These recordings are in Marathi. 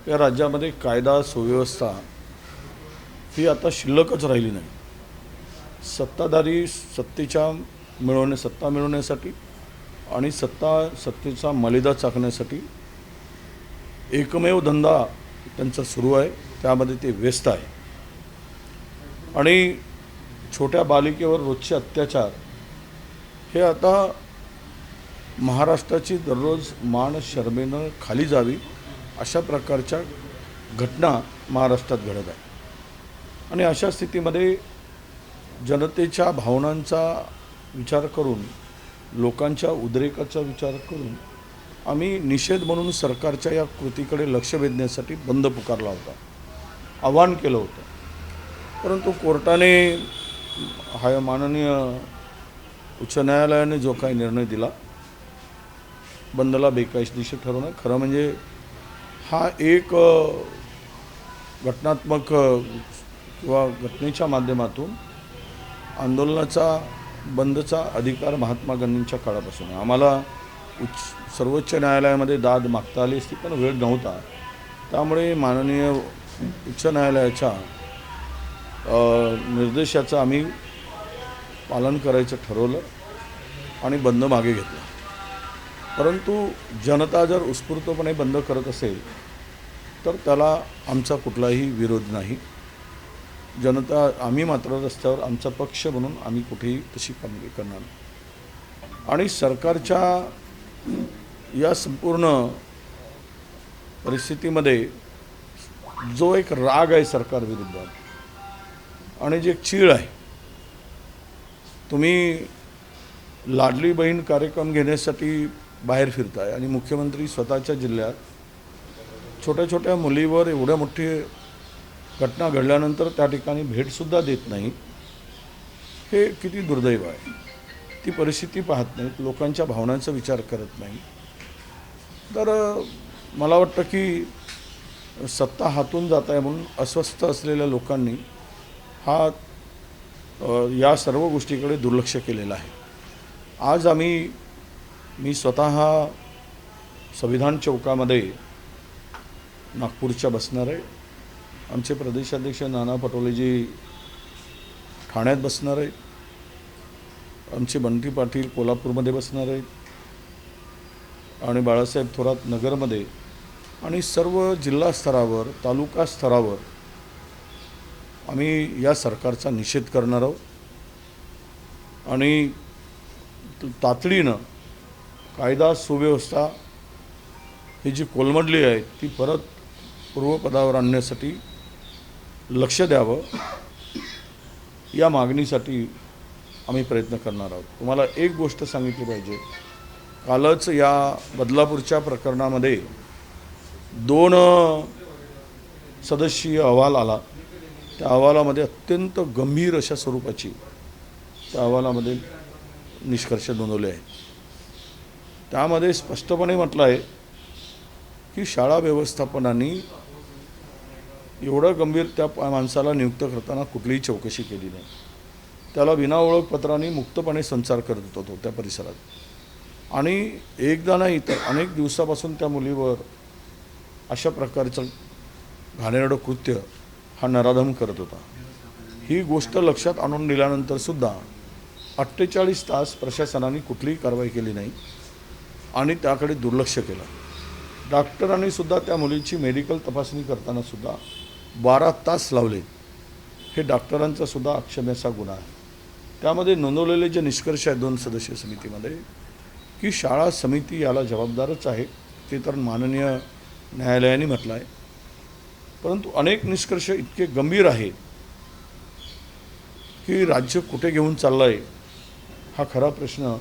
या राज्यामध्ये कायदा सुव्यवस्था ही आता शिल्लकच राहिली नाही. सत्ताधारी सत्ता मिळवण्यासाठी आणि सत्तेचा मलिदा चाखण्यासाठी एकमेव धंदा त्यांचा सुरू आहे, त्यामध्ये ते व्यस्त आहे. आणि छोट्या बालिकेवर रोजचे अत्याचार हे आता महाराष्ट्राची दररोज मान शर्मेनं खाली जावी अशा प्रकारच्या घटना महाराष्ट्रात घडत आहे. आणि अशा स्थितीमध्ये जनतेच्या भावनांचा विचार करून, लोकांच्या उद्रेकाचा विचार करून आम्ही निषेध म्हणून सरकारच्या या कृतीकडे लक्ष वेधण्यासाठी बंद पुकारला होता, आवाहन केलं होतं. परंतु कोर्टाने माननीय उच्च न्यायालयाने जो काही निर्णय दिला, बंदला बेकायदेशीर ठरवणं, खरं म्हणजे हा एक घटनात्मक किंवा घटनेच्या माध्यमातून आंदोलनाचा बंदचा अधिकार महात्मा गांधींच्या काळापासून आहे. आम्हाला सर्वोच्च न्यायालयामध्ये दाद मागता आली असती, पण वेळ नव्हता. त्यामुळे माननीय उच्च न्यायालयाच्या निर्देशाचं आम्ही पालन करायचं ठरवलं आणि बंद मागे घेतला. परंतु जनता जर उत्स्फूर्तपणे बंद करत असेल तर त्याला आमचा कुठलाही विरोध नाही. आम्ही मात्र रस्त्यावर आमचा पक्ष म्हणून आम्ही कुठेही तशी कामगिरी करणार नाही. आणि सरकारच्या या संपूर्ण परिस्थितीमध्ये जो एक राग आहे सरकारविरुद्ध आणि जे चीड आहे, तुम्ही लाडली बहीण कार्यक्रम घेण्यासाठी बाहेर फिरताय आणि मुख्यमंत्री स्वतःच्या जिल्ह्यात छोट्या छोट्या मुलीवर एवढ्या मोठी घटना घडल्यानंतर त्या ठिकाणी भेटसुद्धा देत नाही. हे किती दुर्दैव आहे. ती परिस्थिती पाहत नाहीत, लोकांच्या भावनांचा विचार करत नाही. तर मला वाटतं की सत्ता हातून जात आहे म्हणून अस्वस्थ असलेल्या लोकांनी या सर्व गोष्टीकडे दुर्लक्ष केलेलं आहे. आज मी स्वतः संविधान चौकामध्ये नागपूरच्या बसणार आहे. आमचे प्रदेशाध्यक्ष नाना पटोलेजी ठाण्यात बसणार आहेत. आमचे बंटी पाटील कोल्हापूरमध्ये बसणार आहेत आणि बाळासाहेब थोरात नगरमध्ये, आणि सर्व जिल्हा स्तरावर, तालुका स्तरावर आम्ही या सरकारचा निषेध करणार आहोत. आणि तातडीनं कायदा सुव्यवस्था ही जी कोलमडली आहे ती परत पूर्वपदावर आणण्यासाठी लक्ष द्यावं, या मागणीसाठी आम्ही प्रयत्न करणार आहोत. तुम्हाला एक गोष्ट सांगितली पाहिजे, कालच या बदलापूरच्या प्रकरणामध्ये 2 सदस्यीय अहवाल आला. त्या अहवालामध्ये अत्यंत गंभीर अशा स्वरूपाची त्या अहवालामध्ये निष्कर्ष नोंदवले आहेत. त्यामध्ये स्पष्टपणे म्हटलं आहे की शाळा व्यवस्थापनाने एवढं गंभीर त्या माणसाला नियुक्त करताना कुठलीही चौकशी केली नाही. त्याला विना ओळखपत्राने मुक्तपणे संचार करत होतो त्या परिसरात, आणि एकदा नाही तर अनेक दिवसापासून त्या मुलीवर अशा प्रकारचं घाणेरडं कृत्य हा नराधम करत होता. ही गोष्ट लक्षात आणून दिल्यानंतरसुद्धा 48 तास प्रशासनाने कुठलीही कारवाई केली नाही आणि त्याकडे दुर्लक्ष केलं. डॉक्टरांनी सुद्धा त्या मुलीची मेडिकल तपासणी करताना सुद्धा 12 तास लावले. हे डॉक्टरांचा सुद्धा अक्षम्याचा गुन्हा आहे. त्यामध्ये नोंदवलेले जे निष्कर्ष आहेत 2 सदस्यीय समितीमध्ये, की शाळा समिती याला जबाबदारच आहे, ते तर माननीय न्यायालयाने म्हटलं आहे. परंतु अनेक निष्कर्ष इतके गंभीर आहेत की राज्य कुठे घेऊन चाललं आहे हा खरा प्रश्न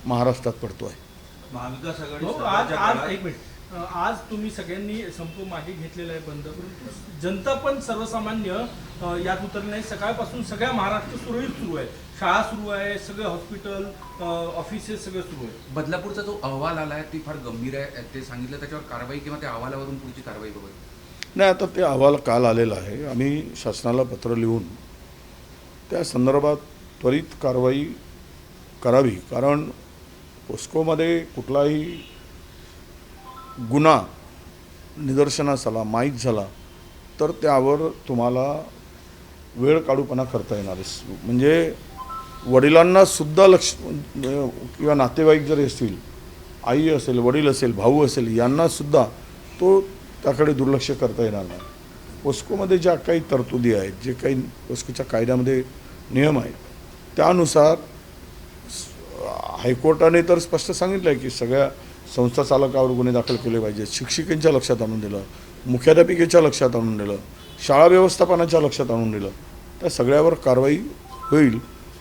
महाराष्ट्रात पडतो आहे. महाविकास आघाडी आज तुम्ही सगळ्यांनी संप मागे घेतलेला आहे बंद, परंतु जनता पण सर्वसामान्य यात उतरले नाही. सकाळपासून सगळ्या महाराष्ट्र सुरळीत सुरू आहे, शाळा सुरू आहे, सगळे हॉस्पिटल ऑफिसेस सगळं सुरू आहे. बदलापूरचा जो अहवाल आला आहे ती फार गंभीर आहे, ते सांगितलं. त्याच्यावर कारवाई किंवा त्या अहवालावरून पुढची कारवाई बघत नाही. आता ते अहवाल काल आलेला आहे. आम्ही शासनाला पत्र लिहून त्या संदर्भात त्वरित कारवाई करावी, कारण पोस्कोमध्ये कुठलाही गुन्हा निदर्शनास आला, माहीत झाला, तर त्यावर तुम्हाला वेळ काढूपणा करता येणार आहे. म्हणजे वडिलांनासुद्धा लक्ष किंवा नातेवाईक जरी असतील, आई असेल, वडील असेल, भाऊ असेल, यांनासुद्धा तो त्याकडे दुर्लक्ष करता येणार नाही. पोस्कोमध्ये ज्या काही तरतुदी आहेत, जे काही पोस्कोच्या कायद्यामध्ये नियम आहेत, त्यानुसार हायकोर्टाने तर स्पष्ट सांगितलं आहे की सगळ्या संस्था चालकावर गुन्हे दाखल केले पाहिजेत. शिक्षिकेंच्या लक्षात आणून दिलं, मुख्याध्यापिकेच्या लक्षात आणून दिलं, शाळा व्यवस्थापनाच्या लक्षात आणून दिलं. त्या सगळ्यावर कारवाई होईल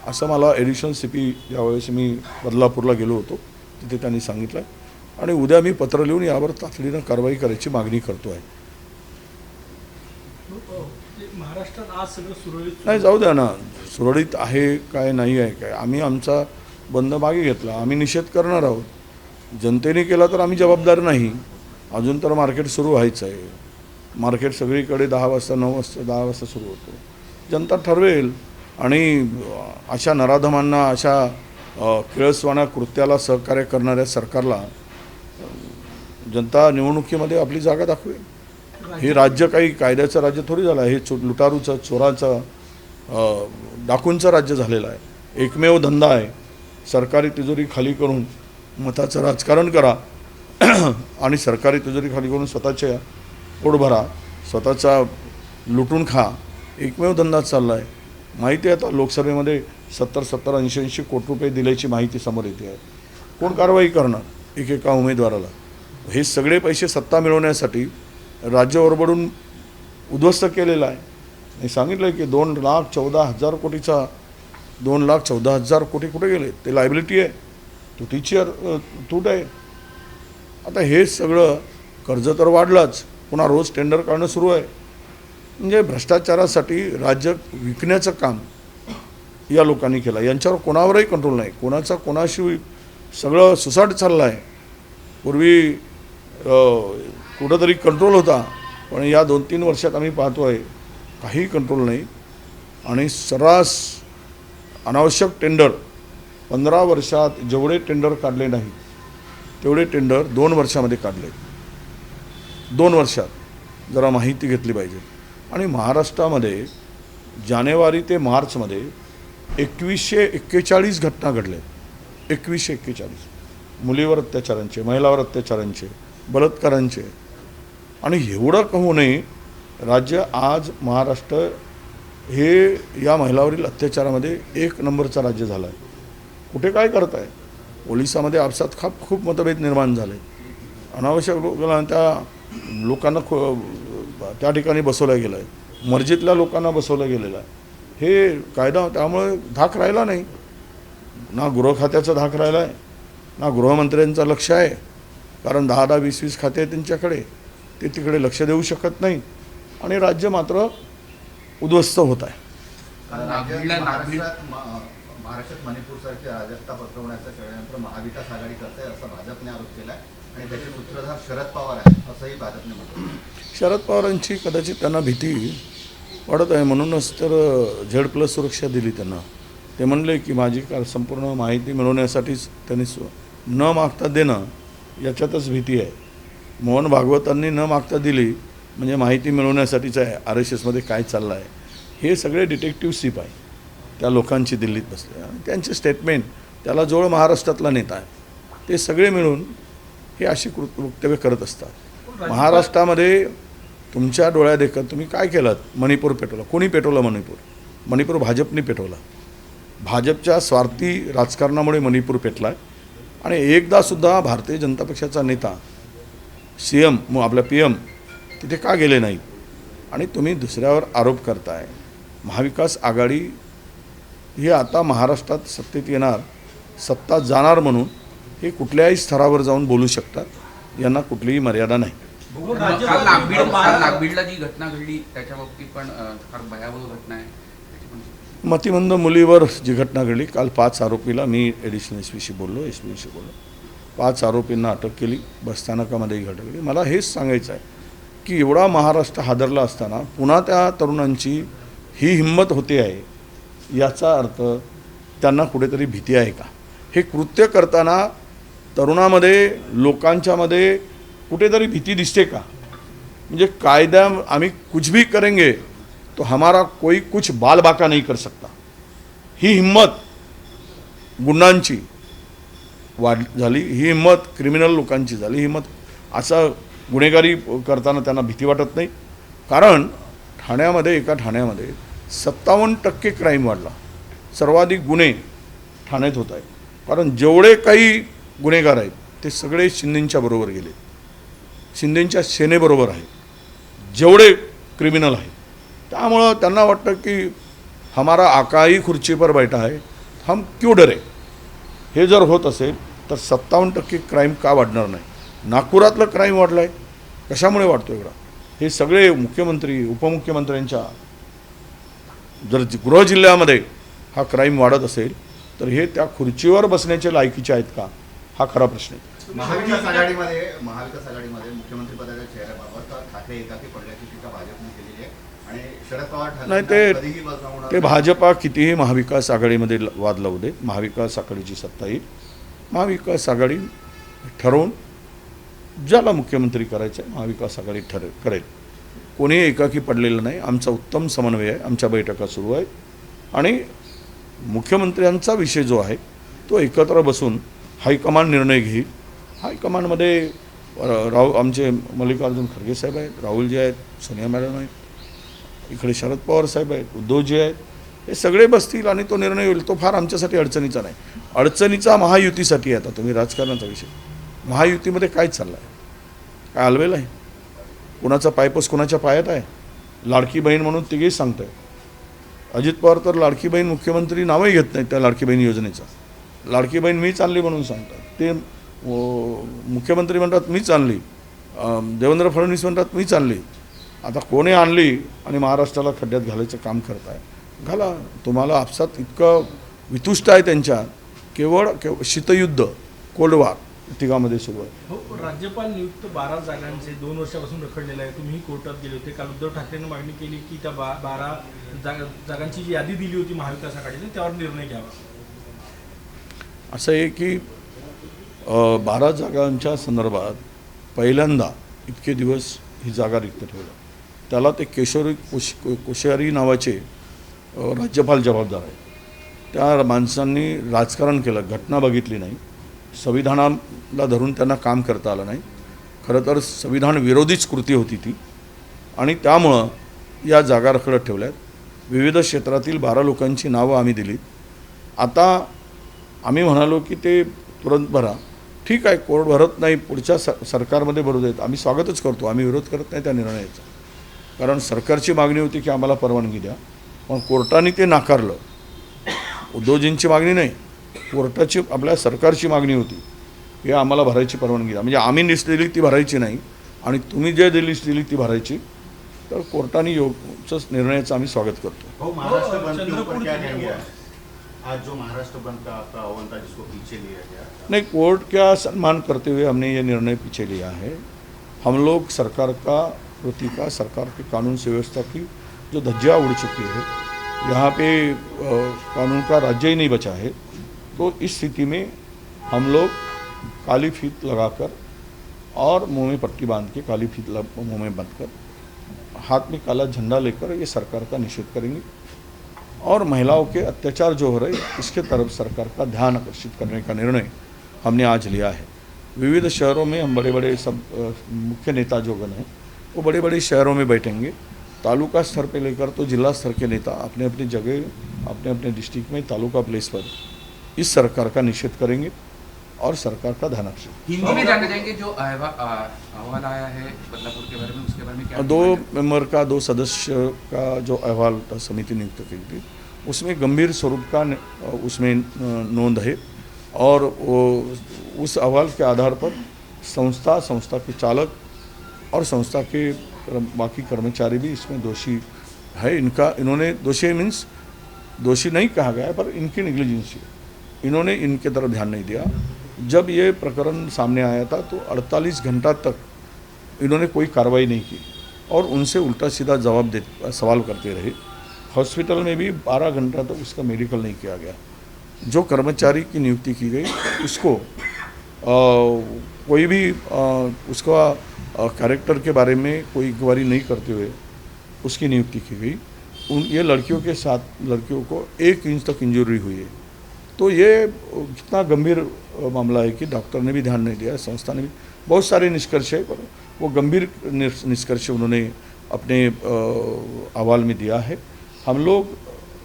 असं मला ॲडिशनल CP ज्यावेळेस मी बदलापूरला गेलो होतो तिथे त्यांनी सांगितलं आहे. आणि उद्या मी पत्र लिहून यावर तातडीनं कारवाई करायची मागणी करतो आहे. महाराष्ट्रात आज सगळं सुरळीत नाही, जाऊ द्या ना, सुरळीत आहे काय नाही आहे काय, आम्ही आमचा बंद मागे घेतला, आम्ही निषेध करणार आहोत. जनतेने केला तर आम्ही जबाबदार नाही. अजून तर मार्केट सुरू व्हायचं आहे. मार्केट सगळीकडे 10 वाजता 9 वाजता 10 वाजता सुरू होतो. जनता ठरवेल. आणि अशा नराधमांना, अशा किळसवाण्या कृत्याला सहकार्य करणाऱ्या सरकारला जनता निवडणुकीमध्ये आपली जागा दाखवेल. हे राज्य काही कायद्याचं राज्य थोडी झालं आहे. हे लुटारूचं, चोराचं, डाकूंचं राज्य झालेलं आहे. एकमेव धंदा आहे. सरकारी तिजोरी खाली करून मताचं राजकारण करा आणि सरकारी तिजोरी खाली करून स्वतःच्या पोट भरा, स्वतःचा लुटून खा. एकमेव धंदा चालला आहे. माहिती आहे आता लोकसभेमध्ये 70, 80 कोटी रुपये दिल्याची माहिती समोर येते आहे. कोण कारवाई करणार एकेका उमेदवाराला? हे सगळे पैसे सत्ता मिळवण्यासाठी राज्य ओरबडून उद्ध्वस्त केलेलं आहे. मी सांगितलं की 2,14,000 कोटीचा 2,14,000 कोटी कुठे गेले? ते लायबिलिटी आहे, तुटीची तूट आहे. आता हे सगळं कर्ज तर वाढलाच, पुन्हा रोज टेंडर काढणं सुरू आहे. म्हणजे भ्रष्टाचारासाठी राज्य विकण्याचं काम या लोकांनी केलं. यांच्यावर कोणावरही कंट्रोल नाही. कोणाचा कोणाशी सगळं सुसाट चाललं आहे. पूर्वी कुठंतरी कंट्रोल होता, पण या 2-3 वर्षात आम्ही पाहतो आहे काही कंट्रोल नाही. आणि सर्रास अनावश्यक टेंडर 15 वर्षात जेवढे टेंडर काढले नाही तेवढे टेंडर 2 वर्षामध्ये काढले. 2 वर्षात जरा माहिती घेतली पाहिजे. आणि महाराष्ट्रामध्ये जानेवारी ते मार्चमध्ये 2141 घटना घडल्या. 2141 मुलीवर अत्याचारांचे, महिलावर अत्याचारांचे, बलात्कारांचे. आणि एवढं कहू नये, राज्य आज महाराष्ट्र हे या महिलावरील अत्याचारामध्ये 1 नंबरचा राज्य झाला आहे. कुठे काय करत आहे? पोलिसामध्ये आपसात खूप मतभेद निर्माण झाले. अनावश्यक लोकांना त्या ठिकाणी बसवलं गेलं आहे. मर्जीतल्या लोकांना बसवलं गेलेलं आहे. हे कायदा त्यामुळे धाक राहिला नाही. ना गृह खात्याचा धाक राहिला आहे, ना गृहमंत्र्यांचं लक्ष आहे. कारण 10-10, 20-20 खाते आहेत त्यांच्याकडे. ते तिकडे लक्ष देऊ शकत नाही. आणि राज्य मात्र उद्ध्वस्त होत आहे. महाराष्ट्रात मणिपूरसारखी अराजकता पसरवण्याचा षडयंत्र महाविकास आघाडी करते असं भाजपने आरोप केला आहे. आणि त्याचे सूत्रधार शरद पवार आहेत असंही भाजपने म्हटलं. शरद पवारांची कदाचित त्यांना भीती वाढत आहे, म्हणूनच तर Z+ सुरक्षा दिली त्यांना. ते म्हणले की माझी संपूर्ण माहिती मिळवण्यासाठीच त्यांनी न मागता देणं याच्यातच भीती आहे. मोहन भागवतांनी न मागता दिली म्हणजे माहिती मिळवण्यासाठीच आहे. RSSमध्ये काय चाललं आहे हे सगळे डिटेक्टिव्ह सीप आहे त्या लोकांची दिल्लीत बसले. आणि त्यांचे स्टेटमेंट, त्याला जोड महाराष्ट्रातला नेता आहे, ते सगळे मिळून हे अशी वक्तव्य करत असतात. महाराष्ट्रामध्ये तुमच्या डोळ्यादेखत तुम्ही काय केलं? मणिपूर पेटवलं. कोणी पेटवलं मणिपूर? मणिपूर भाजपने पेटवला. भाजपच्या स्वार्थी राजकारणामुळे मणिपूर पेटला आहे. आणि एकदासुद्धा भारतीय जनता पक्षाचा नेता CM आपला PM तिथे का गेले नाहीत? आणि तुम्ही दुसऱ्यावर आरोप करताय. महाविकास आघाडी ही आता महाराष्ट्रात सत्तेत येणार, सत्ता जाणार म्हणून हे कुठल्याही स्तरावर जाऊन बोलू शकतात. यांना कुठलीही मर्यादा नाही. काल नागबीडला जी घटना घडली त्याच्या बाबतीत पण फार भयावह घटना आहे. मतिमंद मुलीवर जी घटना घडली, काल 5 आरोपीला मी ॲडिशनल SP बोललो, SPशी बोललो. 5 आरोपींना अटक केली. बसस्थानकामध्ये ही घटना घडली. मला हेच सांगायचं आहे की एवढा महाराष्ट्र हादरला असताना पुन्हा त्या तरुणांची ही हिंमत होते आहे, याचा अर्थ त्यांना कुठेतरी भीती आहे का? हे कृत्य करताना तरुणामध्ये, लोकांच्यामध्ये कुठेतरी भीती दिसते का? म्हणजे कायदा आम्ही कुछ भी करेंगे तो हमारा कोई कुछ बाल बाका नहीं कर सकता, ही हिम्मत गुंडांची झाली, ही हिम्मत क्रिमिनल लोकांची झाली, ही हिम्मत असं गुन्हेगारी करताना त्यांना भीती वाटत नाही. कारण एका ठाण्यामध्ये 57% क्राईम वाढला, सर्वाधिक गुन्हे ठाण्यात होत आहेत. कारण जेवढे काही गुन्हेगार आहेत ते सगळे शिंदेंच्या बरोबर गेले, शिंदेंच्या सेनेबरोबर आहे जेवढे क्रिमिनल आहेत. त्यामुळं त्यांना वाटतं की हमारा आका ही खुर्ची पर बैठा है, हम क्यों डरे. हे जर होत असेल तर 57% क्राईम का वाढणार नाही. नागपुरातलं क्राईम वाढलं आहे, कशामुळे वाढतो एवढा. हे सगळे मुख्यमंत्री उपमुख्यमंत्र्यांच्या जर गृह जिल्ह्यामध्ये हा क्राईम वाढत असेल तर हे त्या खुर्चीवर बसण्याचे लायकीचे आहेत का, हा खरा प्रश्न आहे. महाविकास आघाडीमध्ये मुख्यमंत्री पदाच्या चेहऱ्याबाबत ठाकरे एकाकी पडल्याची टीका भाजपने केलेली आहे आणि शरद पवार नाही कधीही बसवणार ते भाजपा कितीही महाविकास आघाडीमध्ये वाद लावू दे, महाविकास आघाडीची सत्ता येईल. महाविकास आघाडी ठरवून ज्याला मुख्यमंत्री करायचं आहे महाविकास आघाडी करेल. कोणीही एकाकी पडलेलं नाही. आमचा उत्तम समन्वय आहे, आमच्या बैठका सुरू आहेत आणि मुख्यमंत्र्यांचा विषय जो आहे तो एकत्र बसून हायकमांड निर्णय घेईल. हायकमांडमध्ये आमचे मल्लिकार्जुन खरगे साहेब आहेत, राहुलजी आहेत, सोनिया मॅडम आहेत, इकडे शरद पवार साहेब आहेत, उद्धवजी आहेत, हे सगळे बसतील आणि तो निर्णय होईल. तो फार आमच्यासाठी अडचणीचा नाही. अडचणीचा महायुतीसाठी आहे. आता तुम्ही राजकारणाचा विषय, महायुतीमध्ये काय चाललं आहे, काय हलवेल आहे, कुणाचा पायपोस कुणाच्या पायात आहे. लाडकी बहीण म्हणून तिघेही सांगत आहे. अजित पवार तर लाडकी बहीण मुख्यमंत्री नावही घेत नाहीत त्या लाडकी बहीण योजनेचा. लाडकी बहीण मीच आणली म्हणून सांगतात ते. मुख्यमंत्री म्हणतात मीच आणली, देवेंद्र फडणवीस म्हणतात मीच आणली. आता कोणी आणली आणि महाराष्ट्राला खड्ड्यात घालायचं काम करताय, घाला. तुम्हाला आपसात इतकं वितुष्ट आहे त्यांच्या, केवळ शीतयुद्ध, कोल्ड वॉर तिघामध्ये सुरू आहे. हो, राज्यपाल नियुक्त 12 जागांचे 2 वर्षापासून रखडलेलं आहे. तुम्ही कोर्टात गेले होते. काल उद्धव ठाकरेंनी मागणी केली की त्या 12 जागांची जी यादी दिली होती महाविकास आघाडीने त्यावर निर्णय घ्यावा. असं आहे की 12 जागांच्या संदर्भात पहिल्यांदा इतके दिवस ही जागा रिक्त ठेवलं. त्याला ते कोश्यारी नावाचे राज्यपाल जबाबदार आहे. त्या माणसांनी राजकारण केलं, घटना बघितली नाही, संविधानाला धरून त्यांना काम करता आलं नाही. खरं तर संविधान विरोधीच कृती होती ती आणि त्यामुळं या जागा रखडत ठेवल्यात. विविध क्षेत्रातील 12 लोकांची नावं आम्ही दिलीत. आता आम्ही म्हणालो की ते तुरंत भरा. ठीक आहे, कोर्ट भरत नाही, पुढच्या सरकारमध्ये भरू देत, आम्ही स्वागतच करतो, आम्ही विरोध करत नाही त्या निर्णयाचा. कारण सरकारची मागणी होती की आम्हाला परवानगी द्या, पण कोर्टाने ते नाकारलं. उद्धवजींची मागणी नाही, कोर्टाची आपल्या सरकारची मागणी होती की आम्हाला भरायची परवानगी द्या. म्हणजे आम्ही लिस्ट दिली ती भरायची नाही आणि तुम्ही जे लिस्ट दिली ती भरायची. तर कोर्टाने निर्णयाचं आम्ही स्वागत करतो. महाराष्ट्र बंद के ऊपर क्या कहेंगे आज जो महाराष्ट्र बंद का आपका आह्वान था जिसको पीछे लिया गया? नहीं, कोर्ट का सम्मान करते हुए हमने ये निर्णय पीछे लिया है. हम लोग सरकार का प्रति का सरकार के कानून से व्यवस्था की जो धज्जियाँ उड़ चुकी है, यहाँ पे कानून का राज्य ही नहीं बचा है. तो इस स्थिति में हम लोग काली फीत लगाकर और मुंह में पट्टी बांध के, काली फीत मुंह में बांध कर, हाथ में काला झंडा लेकर ये सरकार का निषेध करेंगे और महिलाओं के अत्याचार जो हो रहे इसके तरफ सरकार का ध्यान आकर्षित करने का निर्णय हमने आज लिया है. विविध शहरों में हम बड़े बड़े सब मुख्य नेता जो गण हैं वो बड़े बड़े शहरों में बैठेंगे. तालुका स्तर पे लेकर तो जिला स्तर के नेता अपने अपनी जगह, अपने अपने डिस्ट्रिक्ट में, तालुका प्लेस पर इस सरकार का निषेध करेंगे और सरकार का ध्यान आकर्षित. हिंदी में जानना चाहेंगे जो अहवाल आया है बदलापुर के बारे में, उसके बारे में क्या? 2 मेंबर का 2 सदस्य का जो अहवाल समिति नियुक्त की थी उसमें गंभीर स्वरूप का उसमें नोंद है और वो उस अहवाल के आधार पर संस्था के चालक और संस्था के बाकी कर्मचारी भी इसमें दोषी है. इन्होंने दोषी मीन्स दोषी नहीं कहा गया है, पर इनकी निग्लिजेंसी, इन्होंने इनके तरफ ध्यान नहीं दिया. जब ये प्रकरण सामने आया था तो 48 घंटा तक इन्होंने कोई कार्रवाई नहीं की और उनसे उल्टा सीधा सवाल करते रहे. हॉस्पिटल में भी 12 घंटा तक उसका मेडिकल नहीं किया गया. जो कर्मचारी की नियुक्ति की गई उसको कोई भी उसका कैरेक्टर के बारे में कोई इंक्वायरी नहीं करते हुए उसकी नियुक्ति की गई। ये लड़कियों के साथ लड़कियों को 1 इंच तक इंजरी हुई है। तो ये कितना गंभीर मामला है कि डॉक्टर ने भी ध्यान नहीं दिया, संस्था ने भी। बहुत सारे निष्कर्ष है, पर वो गंभीर निष्कर्ष उन्होंने अपने अहवाल में दिया है। हम लोग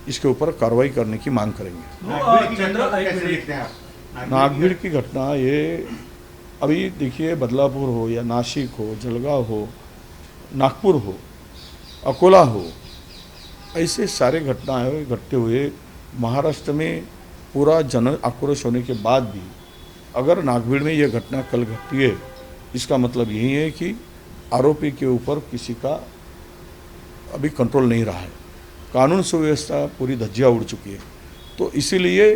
इसके ऊपर कार्रवाई करने की मांग करेंगे। नागभीड़ की चंद्र, घटना को एक कैसे मिनट। देखते हैं आप? नागभीड़ की घटना ये अभी देखिए, बदलापुर हो या नासिक हो, जलगांव हो, नागपुर हो, अकोला हो, ऐसे सारे घटनाएं घटते हुए महाराष्ट्र में पूरा जन आक्रोश होने के बाद भी अगर नागभीड़ में ये घटना कल घटती है, इसका मतलब यही है कि आरोपी के ऊपर किसी का अभी कंट्रोल नहीं रहा है। कानून सुव्यवस्था पूरी धज्जियाँ उड़ चुकी है। तो इसीलिए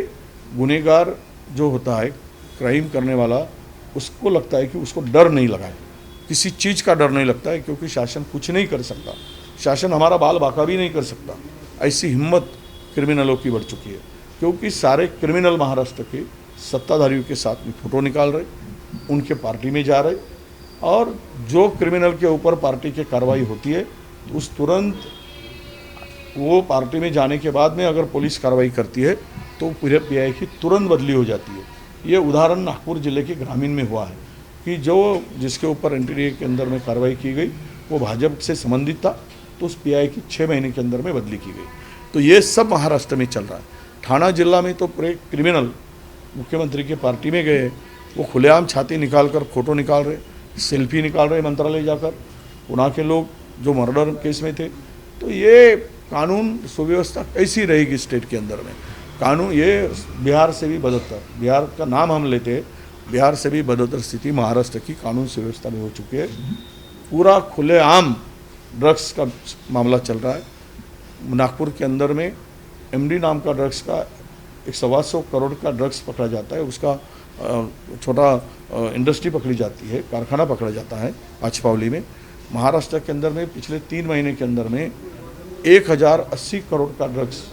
गुनहगार जो होता है, क्राइम करने वाला, उसको लगता है कि उसको डर नहीं लगा है, किसी चीज़ का डर नहीं लगता है, क्योंकि शासन कुछ नहीं कर सकता, शासन हमारा बाल बाका भी नहीं कर सकता। ऐसी हिम्मत क्रिमिनलों की बढ़ चुकी है, क्योंकि सारे क्रिमिनल महाराष्ट्र के सत्ताधारियों के साथ में फोटो निकाल रहे, उनके पार्टी में जा रहे, और जो क्रिमिनल के ऊपर पार्टी की कार्रवाई होती है तो उस तुरंत वो पार्टी में जाने के बाद में अगर पुलिस कार्रवाई करती है तो पूरे पीआई की तुरंत बदली हो जाती है। ये उदाहरण नागपुर जिले के ग्रामीण में हुआ है कि जो जिसके ऊपर एनटीडीए के अंदर में कार्रवाई की गई वो भाजपा से संबंधित था, तो उस पीआई की 6 महीने के अंदर में बदली की गई। तो ये सब महाराष्ट्र में चल रहा है। ठाणा जिला में तो पूरे क्रिमिनल मुख्यमंत्री की पार्टी में गए, वो खुलेआम छाती निकाल कर फोटो निकाल रहे, सेल्फी निकाल रहे मंत्रालय जाकर। पुणे के लोग जो मर्डर केस में थे। तो ये कानून सुव्यवस्था कैसी रहेगी स्टेट के अंदर में? कानून ये बिहार से भी बदतर, बिहार का नाम हम लेते हैं, बिहार से भी बदतर स्थिति महाराष्ट्र की कानून सुव्यवस्था में हो चुकी है। पूरा खुलेआम ड्रग्स का मामला चल रहा है। नागपुर के अंदर में एमडी नाम का ड्रग्स का 125 करोड़ का ड्रग्स पकड़ा जाता है, उसका छोटा इंडस्ट्री पकड़ी जाती है, कारखाना पकड़ा जाता है पाचपावली में। महाराष्ट्र के अंदर में पिछले 3 महीने के अंदर में 1080 करोड़ का ड्रग्स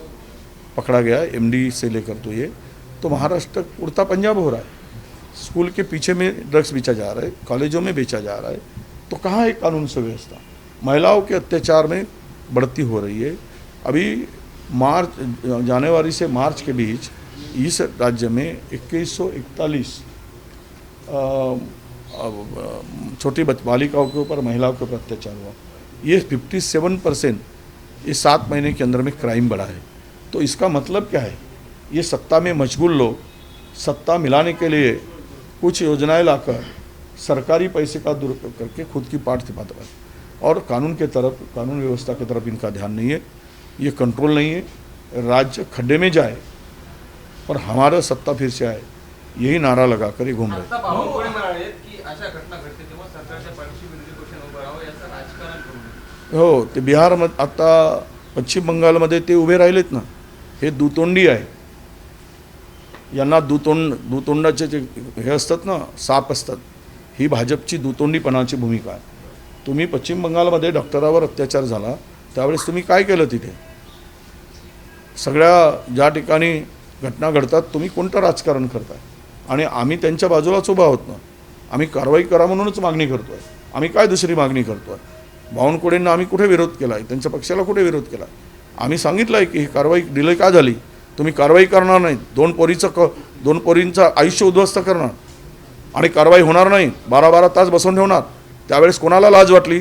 पकड़ा गया है, एमडी से लेकर। तो ये तो महाराष्ट्र उड़ता पंजाब हो रहा है। स्कूल के पीछे में ड्रग्स बेचा जा रहा है, कॉलेजों में बेचा जा रहा है। तो कहाँ है कानून सुव्यवस्था? महिलाओं के अत्याचार में बढ़ती हो रही है। अभी जनवरी से मार्च के बीच इस राज्य में 2141 छोटी बालिकाओं के ऊपर, महिलाओं के ऊपर अत्याचार हुआ। ये 57% ये 7 महीने के अंदर में क्राइम बढ़ा है। तो इसका मतलब क्या है? ये सत्ता में मशगूल लोग सत्ता मिलाने के लिए कुछ योजनाएं लाकर सरकारी पैसे का दुरुपयोग करके खुद की पाठ छिपाते हैं, और कानून के तरफ, कानून व्यवस्था की तरफ इनका ध्यान नहीं है, ये कंट्रोल नहीं है। राज्य खड्डे में जाए और हमारा सत्ता फिर से आए, यही नारा लगाकर ये घूम रहे हैं। आता बावनकुळे म्हणाले की अशा घटना घडते तेव्हा सरकारच्या पाठीशी विरोधी पक्षाने उभं राहावं याचं राजकारण करू नये. हो, ते बिहारमध्ये, आता पश्चिम बंगालमध्ये ते उभे राहिलेत ना, हे दुतोंडी आहे. यांना दुतोंडाचे जे हे असतात ना, साप असतात, ही भाजपची दुतोंडीपणाची भूमिका आहे. तुम्ही पश्चिम बंगालमध्ये डॉक्टरावर अत्याचार झाला त्यावेळेस तुम्ही काय केलं? तिथे सगळ्या ज्या ठिकाणी घटना घडतात तुम्ही कोणतं राजकारण करताय? आणि आम्ही त्यांच्या बाजूलाच उभा आहोत ना. आम्ही कारवाई करा म्हणूनच मागणी करतो आहे. आम्ही काय दुसरी मागणी करतो आहे? बावनकुळेंना आम्ही कुठे विरोध केला आहे? त्यांच्या पक्षाला कुठे विरोध केला आहे? आम्ही सांगितलं आहे की ही कारवाई डिले का झाली? तुम्ही कारवाई करणार नाही, 2 पोरींचं आयुष्य उद्ध्वस्त करणार आणि कारवाई होणार नाही, 12-12 तास बसवून ठेवणार. त्यावेळेस कोणाला लाज वाटली?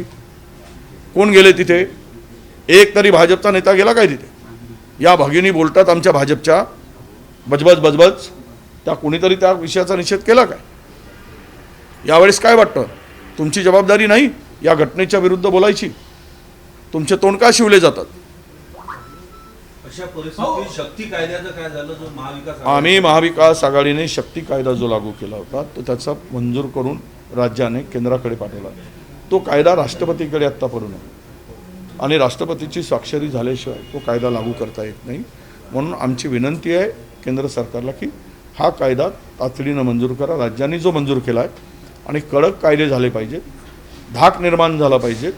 कोण गेले तिथे? एक तरी भाजपचा नेता गेला काय तिथे? या भगिनी बोलतात आमच्या भाजपच्या, बजबज, त्या कोणीतरी त्या विषयाचा निषेध केला काय? यावेळेस काय वाटतं? तुमची जबाबदारी नाही या घटनेच्या विरुद्ध बोलायची? तुमचे तोंड का शिवले जातात? अशा परिस्थितीत शक्ती कायद्याचं काय झालं? जो महाविकास आम्ही महाविकास आघाडीने शक्ती कायदा जो लागू केला होता तो त्याचा मंजूर करून राज्याने केंद्राकडे पाठवला. तो कायदा राष्ट्रपतीकडे आत्ता पडून आहे आणि राष्ट्रपतीची स्वाक्षरी झाल्याशिवाय तो कायदा लागू करता येत नाही. म्हणून आमची विनंती आहे केंद्र सरकारला की हा कायदा तातडीनं मंजूर करा. राज्यांनी जो मंजूर केला आहे आणि कडक कायदे झाले पाहिजेत, धाक निर्माण झाला पाहिजे,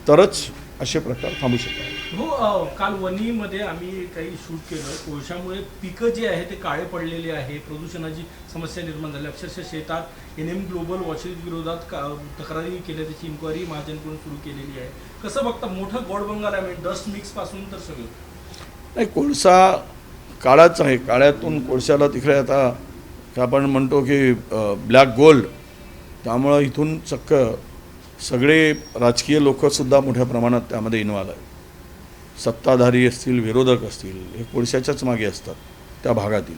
तरच असे प्रकार थांबू शकतात. हो काल वणीमध्ये आम्ही काही शूट केलं. कोळशामुळे पिकं जे आहे ते काळे पडलेले आहे, प्रदूषणाची समस्या निर्माण झाली. अक्षरशः शेतात NM ग्लोबल वॉशेस विरोधात तक्रारी केल्या, त्याची इन्क्वायरी महाजनकडून सुरू केलेली आहे. कसं बघता? मोठं गोडबंगाल आहे, डस्ट मिक्स पासून तर सगळं. नाही, कोळसा काळाच आहे. काळ्यातून कोळशाला तिकडे आता आपण म्हणतो की ब्लॅक गोल्ड, त्यामुळं इथून चक्क सगळे राजकीय लोकसुद्धा मोठ्या प्रमाणात त्यामध्ये इन्व्हॉल्व आहेत. सत्ताधारी असतील, विरोधक असतील, हे कोळशाच्याच मागे असतात त्या भागातील,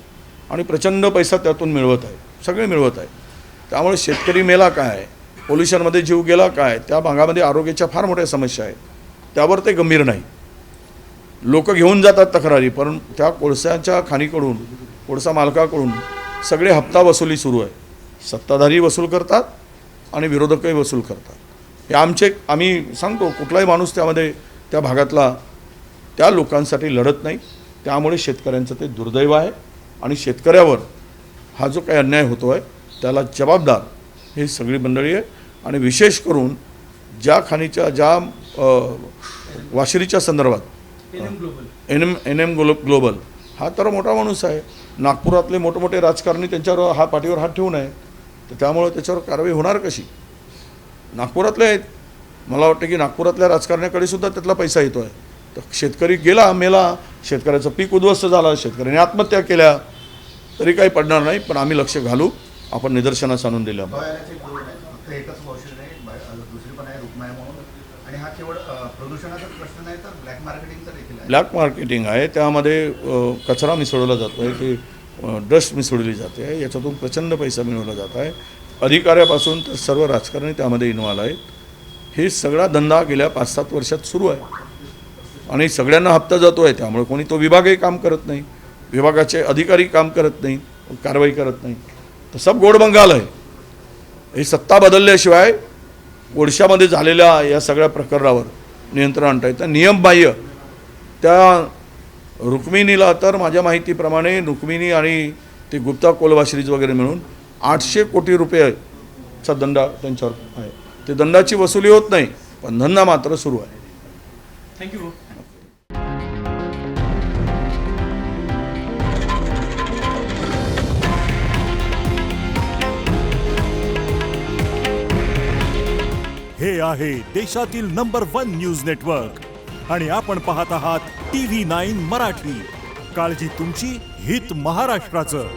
आणि प्रचंड पैसा त्यातून मिळवत आहे, सगळे मिळवत आहे. त्यामुळे शेतकरी मेला काय, पोल्युशनमध्ये जीव गेला काय, त्या भागामध्ये आरोग्याच्या फार मोठ्या समस्या आहेत, त्यावर ते गंभीर नाही. लोक घेऊन जातात तक्रारी, पण त्या कोळशाच्या खाणीकडून, कोळसा मालकाकडून सगळे हप्ता वसुली सुरू आहे. सत्ताधारी वसूल करतात आणि विरोधकही वसूल करतात. हे आम्ही सांगतो, कुठलाही माणूस त्यामध्ये त्या भागातला त्या लोकांसाठी लढत नाही. त्यामुळे शेतकऱ्यांचं ते दुर्दैव आहे, आणि शेतकऱ्यावर हा जो काही अन्याय होतो आहे त्याला जबाबदार ही सगळी मंडळी आहे. आणि विशेष करून ज्या खाणीच्या, ज्या वाशिरीच्या संदर्भात NM ग्लोबल हा तर मोठा माणूस आहे. नागपुरातले मोठमोठे राजकारणी त्यांच्यावर पाठीवर हात ठेवून आहे, तर त्यामुळं त्याच्यावर कारवाई होणार कशी? नागपुरातले आहेत, मला वाटतं की नागपुरातल्या राजकारण्याकडे सुद्धा त्यातला पैसा येतो आहे. तर शेतकरी गेला, मेला, शेतकऱ्याचं पीक उद्ध्वस्त झालं, शेतकऱ्याने आत्महत्या केल्या, तरी काही पडणार नाही. पण आम्ही लक्ष घालू, आपण निदर्शनास आणून दिलं. भयाचे दोन आहेत, फक्त एकच औषध आहे, दुसरी पण आहे रुक्माया म्हणून. आणि हा केवळ प्रदूषणाचा प्रश्न नाही, तर ब्लॅक मार्केटिंगचा देखील आहे. ब्लॅक मार्केटिंग आहे, त्यामध्ये कचरा मिसळवला जातो आहे, की डस्ट मिसळली जाते आहे, याच्यातून प्रचंड पैसा मिळवला जात आहे. अधिकाऱ्यापासून तर सर्व राजकारणी त्यामध्ये इन्व्हॉल्व आहेत. हे सगळा धंदा गेल्या 5-7 वर्षात सुरू आहे, आणि सगळ्यांना हप्ता जातो आहे. त्यामुळे कोणी तो विभागही काम करत नाही, विभागाचे अधिकारी काम करत नाही, कारवाई करत नाही. तर सब गोडबंगाल आहे. ही सत्ता बदलल्याशिवाय ओडिशामध्ये झालेल्या या सगळ्या प्रकरणावर नियंत्रण आणता येतं. नियमबाह्य त्या रुक्मिणीला तर माझ्या माहितीप्रमाणे रुक्मिणी आणि ते गुप्ता कोलवाश्रीज वगैरे मिळून 800 कोटी रुपयाचा दंड त्यांच्यावर आहे. ते दंडाची वसुली होत नाही, पण धंदा मात्र सुरू आहे. थँक्यू. हे आहे देशातील नंबर 1 न्यूज नेटवर्क, आणि आपण पाहत आहात TV9 मराठी. काळजी तुमची, हित महाराष्ट्राचं.